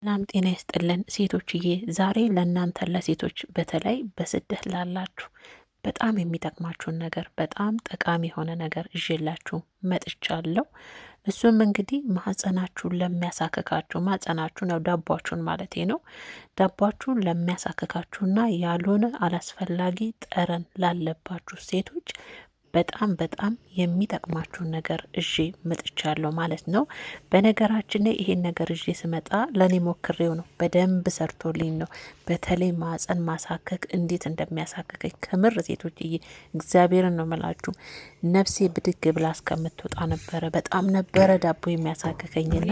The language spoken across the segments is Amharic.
ሰላም ጤና ይስጥልን ሴቶችዬ፣ ዛሬ ለእናንተ ለሴቶች በተለይ በስደት ላላችሁ በጣም የሚጠቅማችሁን ነገር በጣም ጠቃሚ የሆነ ነገር ይዤላችሁ መጥቻለሁ። እሱም እንግዲህ ማህፀናችሁን ለሚያሳክካችሁ ማህፀናችሁን ያው ዳቧችሁን ማለቴ ነው። ዳቧችሁን ለሚያሳክካችሁና ያልሆነ አላስፈላጊ ጠረን ላለባችሁ ሴቶች በጣም የሚጠቅማችሁን ነገር እዤ መጥቻለሁ ማለት ነው። በነገራችን ላይ ይሄን ነገር እዤ ስመጣ ለኔ ሞክሬው ነው፣ በደንብ ሰርቶልኝ ነው። በተለይ ማህፀን ማሳከክ እንዴት እንደሚያሳክከኝ ከምር ሴቶችዬ እግዚአብሔርን ነው መላችሁ። ነፍሴ ብድግ ብላ እስከምትወጣ ነበረ። በጣም ነበረ ዳቦ የሚያሳክከኝና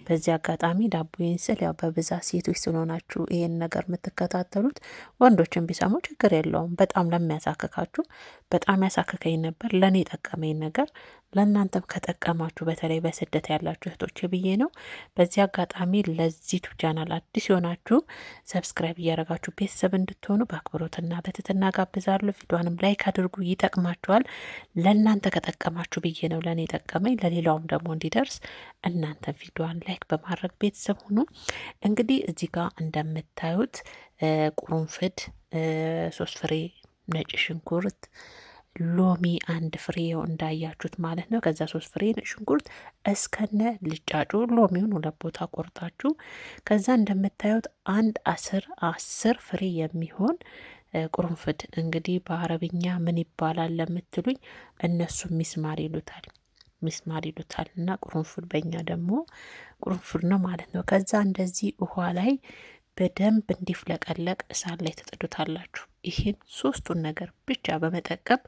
በዚህ አጋጣሚ ዳቦዬን ስል ያው በብዛት ሴቶች ስለሆናችሁ ይሄን ነገር የምትከታተሉት ወንዶችን ቢሰሙ ችግር የለውም። በጣም ለሚያሳክካችሁ በጣም ያሳክከኝ ነበር። ለእኔ ጠቀመኝ ነገር ለእናንተም ከጠቀማችሁ በተለይ በስደት ያላችሁ እህቶች ብዬ ነው። በዚህ አጋጣሚ ለዚህ ቻናል አዲስ የሆናችሁ ሰብስክራይብ እያደረጋችሁ ቤተሰብ እንድትሆኑ በአክብሮትና በትህትና ጋብዛለሁ። ቪዲዮንም ላይክ አድርጉ፣ ይጠቅማችኋል። ለእናንተ ከጠቀማችሁ ብዬ ነው ለእኔ ጠቀመኝ፣ ለሌላውም ደግሞ እንዲደርስ እናንተ ቪዲዮን ላይክ በማድረግ ቤተሰብ ሁኑ። እንግዲህ እዚህ ጋር እንደምታዩት ቁርንፍድ 3 ፍሬ፣ ነጭ ሽንኩርት፣ ሎሚ 1 ፍሬው እንዳያችሁት ማለት ነው። ከዛ 3 ፍሬ ሽንኩርት እስከነ ልጫጩ ሎሚውን 2 ቦታ ቆርጣችሁ ከዛ እንደምታዩት 10 ፍሬ የሚሆን ቁርንፍድ። እንግዲህ በአረብኛ ምን ይባላል ለምትሉኝ እነሱ ሚስማር ይሉታል እና ቁርንፍድ በእኛ ደግሞ ቁርንፍድ ነው ማለት ነው። ከዛ እንደዚህ ውሃ ላይ በደንብ እንዲፍለቀለቅ እሳት ላይ ተጥዱታላችሁ። ይህን 3ቱን ነገር ብቻ በመጠቀም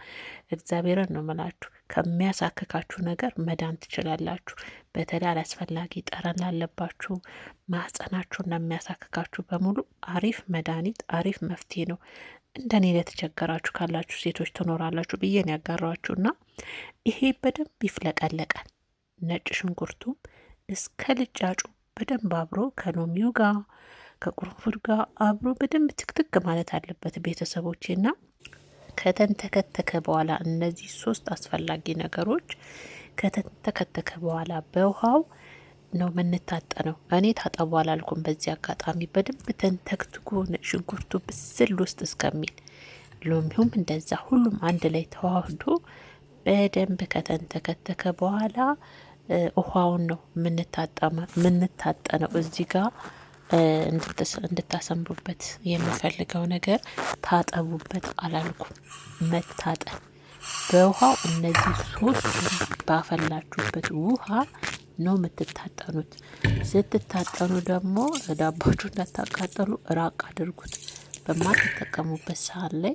እግዚአብሔርን ነው ምላችሁ ከሚያሳክካችሁ ነገር መዳን ትችላላችሁ። በተለይ አላስፈላጊ ጠረን ላለባችሁ ማህፀናችሁን ለሚያሳክካችሁ በሙሉ አሪፍ መድኃኒት አሪፍ መፍትሄ ነው። እንደኔ ለተቸገራችሁ ካላችሁ ሴቶች ትኖራላችሁ ብዬ ነው ያጋራችሁና ይሄ በደንብ ይፍለቀለቃል። ነጭ ሽንኩርቱም እስከ ልጫጩ በደንብ አብሮ ከሎሚው ጋር ከቁርንፉድ ጋር አብሮ በደንብ ትክትክ ማለት አለበት ቤተሰቦቼና ከተንተከተከ በኋላ እነዚህ 3 አስፈላጊ ነገሮች ከተንተከተከ በኋላ በውሃው ነው የምንታጠነው። እኔ ታጠቡ አላልኩም። በዚህ አጋጣሚ በደንብ ተንተክትኮ ሽንኩርቱ ብስል ውስጥ እስከሚል ሎሚውም እንደዛ ሁሉም አንድ ላይ ተዋህዶ በደንብ ከተንተከተከ በኋላ ውሃውን ነው የምንታጠነው። እዚህ ጋር እንድታሰምሩበት የምፈልገው ነገር ታጠቡበት አላልኩም፣ መታጠን በውሃው እነዚህ 3 ባፈላችሁበት ውሃ ነው የምትታጠኑት። ስትታጠኑ ደግሞ ዳባችሁ እንዳታቃጠሉ ራቅ አድርጉት። በማትጠቀሙበት ሰዓት ላይ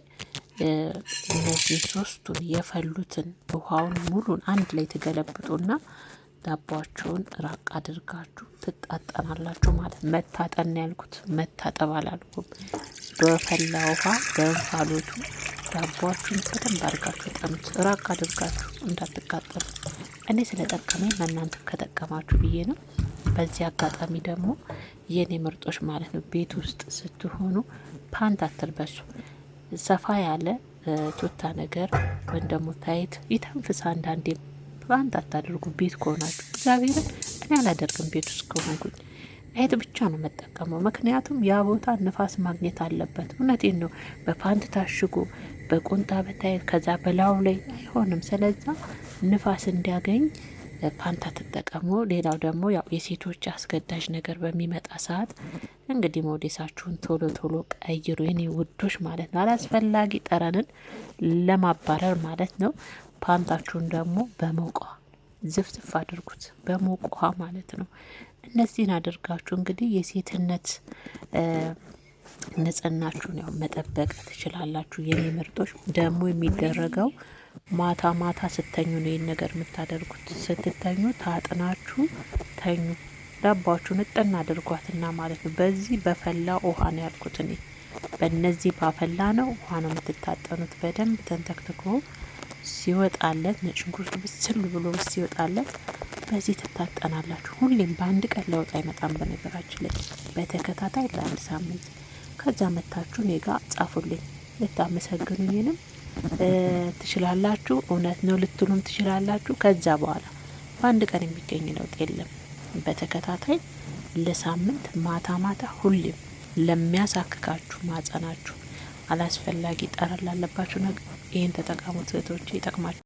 እነዚህ 3ቱን የፈሉትን ውሃውን ሙሉን አንድ ላይ ትገለብጡና ዳባችሁን ራቅ አድርጋችሁ ትጣጠናላችሁ ማለት። መታጠን ያልኩት መታጠብ አላልኩም። በፈላ ውሃ በእንፋሎቱ ዳባችሁን በደንብ አድርጋችሁ ጠኑት፣ ራቅ አድርጋችሁ እንዳትቃጠሉ። እኔ ስለጠቀመኝ ለእናንተ ከጠቀማችሁ ብዬ ነው። በዚህ አጋጣሚ ደግሞ የኔ ምርጦች ማለት ነው ቤት ውስጥ ስትሆኑ ፓንት አትልበሱ። ሰፋ ያለ ቱታ ነገር ወይም ደግሞ ታይት ይተንፍስ። አንዳንዴ ፓንት አታድርጉ ቤት ከሆናችሁ። እግዚአብሔርን እኔ አላደርግም ቤት ውስጥ ከሆንኩኝ ታይት ብቻ ነው መጠቀመው። ምክንያቱም ያ ቦታ ንፋስ ማግኘት አለበት። እውነቴን ነው። በፓንት ታሽጎ በቁንጣ በታይት ከዛ በላዩ ላይ አይሆንም። ስለዛ ንፋስ እንዲያገኝ ፓንታ ትጠቀሙ። ሌላው ደግሞ ያው የሴቶች አስገዳጅ ነገር በሚመጣ ሰዓት እንግዲህ ሞዴሳችሁን ቶሎ ቀይሩ የኔ ውዶች ማለት ነው። አላስፈላጊ ጠረንን ለማባረር ማለት ነው። ፓንታችሁን ደግሞ በሞቋ ዝፍዝፍ አድርጉት፣ በሞቋ ማለት ነው። እነዚህን አድርጋችሁ እንግዲህ የሴትነት ንጽህናችሁን ያው መጠበቅ ትችላላችሁ የኔ ምርጦች። ደግሞ የሚደረገው ማታ ስተኙ ነው ይህን ነገር የምታደርጉት። ስትተኙ ታጥናችሁ ተኙ። ዳባችሁን እጥና አድርጓትና ማለት ነው። በዚህ በፈላ ውሃ ነው ያልኩት እኔ። በእነዚህ ባፈላ ነው ውሃ ነው የምትታጠኑት። በደንብ ተንተክትኮ ሲወጣለት ነጭ ሽንኩርቱ ብስል ብሎ ሲወጣለት በዚህ ትታጠናላችሁ። ሁሌም በአንድ ቀን ለውጥ አይመጣም። በነገራችን ላይ በተከታታይ ለ1 ሳምንት ከዛ መታችሁ እኔ ጋ ጻፉልኝ። ልታመሰግኑኝንም ትችላላችሁ። እውነት ነው ልትሉም ትችላላችሁ። ከዛ በኋላ በአንድ ቀን የሚገኝ ለውጥ የለም። በተከታታይ ለሳምንት ማታ ማታ ሁሌም ለሚያሳክካችሁ ማጸናችሁ፣ አላስፈላጊ ጠረን ላለባችሁ ነገር ይህን ተጠቀሙት እህቶቼ፣ ይጠቅማችሁ።